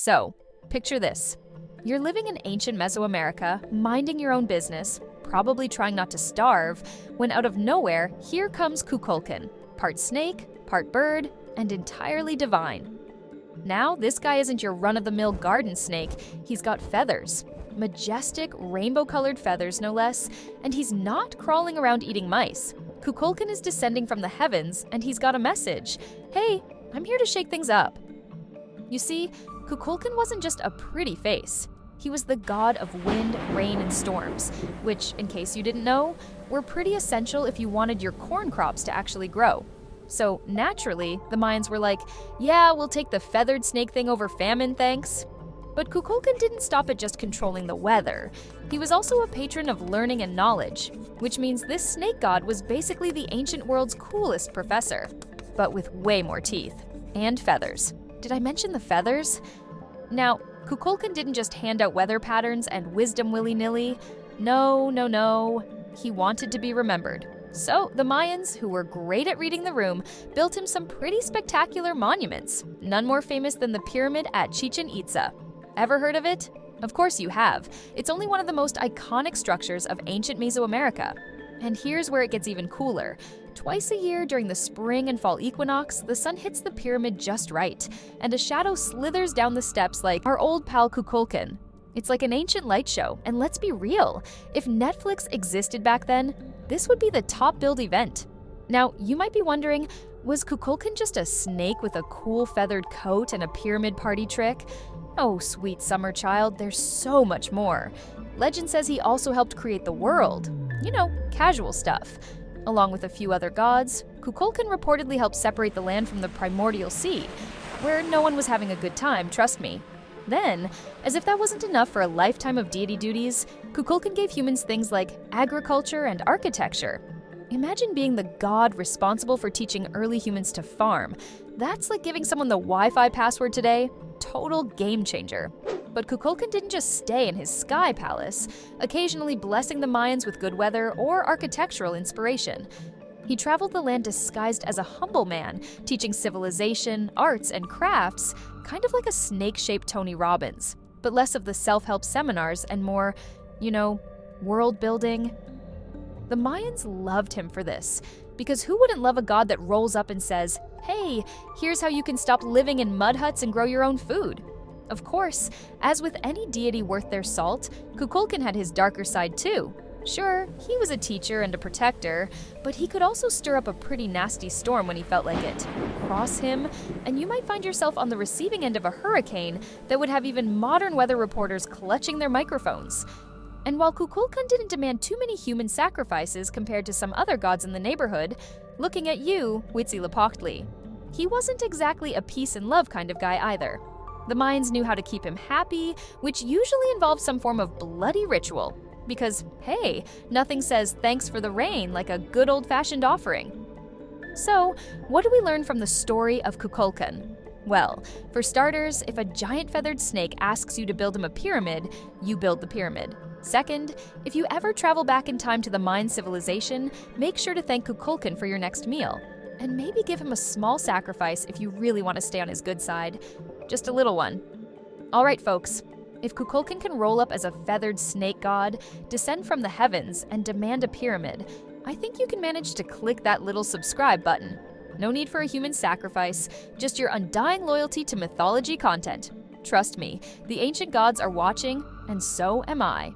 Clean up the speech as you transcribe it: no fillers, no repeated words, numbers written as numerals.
So, picture this. You're living in ancient Mesoamerica, minding your own business, probably trying not to starve, when out of nowhere, here comes Kukulkan, part snake, part bird, and entirely divine. Now, this guy isn't your run-of-the-mill garden snake, he's got feathers. Majestic, rainbow-colored feathers, no less, and he's not crawling around eating mice. Kukulkan is descending from the heavens, and he's got a message. Hey, I'm here to shake things up. You see, Kukulkan wasn't just a pretty face. He was the god of wind, rain, and storms, which, in case you didn't know, were pretty essential if you wanted your corn crops to actually grow. So, naturally, the Mayans were like, yeah, we'll take the feathered snake thing over famine, thanks. But Kukulkan didn't stop at just controlling the weather. He was also a patron of learning and knowledge, which means this snake god was basically the ancient world's coolest professor, but with way more teeth and feathers. Did I mention the feathers? Now, Kukulkan didn't just hand out weather patterns and wisdom willy-nilly. No. He wanted to be remembered. So, the Mayans, who were great at reading the room, built him some pretty spectacular monuments, none more famous than the pyramid at Chichen Itza. Ever heard of it? Of course you have. It's only one of the most iconic structures of ancient Mesoamerica. And here's where it gets even cooler. Twice a year during the spring and fall equinox, the sun hits the pyramid just right, and a shadow slithers down the steps like our old pal Kukulkan. It's like an ancient light show, and let's be real, if Netflix existed back then, this would be the top-billed event. Now, you might be wondering, was Kukulkan just a snake with a cool feathered coat and a pyramid party trick? Oh, sweet summer child, there's so much more. Legend says he also helped create the world. You know, casual stuff. Along with a few other gods, Kukulkan reportedly helped separate the land from the primordial sea, where no one was having a good time, trust me. Then, as if that wasn't enough for a lifetime of deity duties, Kukulkan gave humans things like agriculture and architecture. Imagine being the god responsible for teaching early humans to farm. That's like giving someone the Wi-Fi password today. Total game changer. But Kukulkan didn't just stay in his sky palace, occasionally blessing the Mayans with good weather or architectural inspiration. He traveled the land disguised as a humble man, teaching civilization, arts, and crafts, kind of like a snake-shaped Tony Robbins, but less of the self-help seminars and more, world building. The Mayans loved him for this, because who wouldn't love a god that rolls up and says, hey, here's how you can stop living in mud huts and grow your own food? Of course, as with any deity worth their salt, Kukulkan had his darker side too. Sure, he was a teacher and a protector, but he could also stir up a pretty nasty storm when he felt like it. Cross him, and you might find yourself on the receiving end of a hurricane that would have even modern weather reporters clutching their microphones. And while Kukulkan didn't demand too many human sacrifices compared to some other gods in the neighborhood, looking at you, Quetzalcoatl, he wasn't exactly a peace and love kind of guy either. The Mayans knew how to keep him happy, which usually involved some form of bloody ritual. Because, hey, nothing says thanks for the rain like a good old-fashioned offering. So, what do we learn from the story of Kukulkan? Well, for starters, if a giant feathered snake asks you to build him a pyramid, you build the pyramid. Second, if you ever travel back in time to the Mayan civilization, make sure to thank Kukulkan for your next meal. And maybe give him a small sacrifice if you really want to stay on his good side. Just a little one. All right, folks. If Kukulkan can roll up as a feathered snake god, descend from the heavens, and demand a pyramid, I think you can manage to click that little subscribe button. No need for a human sacrifice, just your undying loyalty to mythology content. Trust me, the ancient gods are watching, and so am I.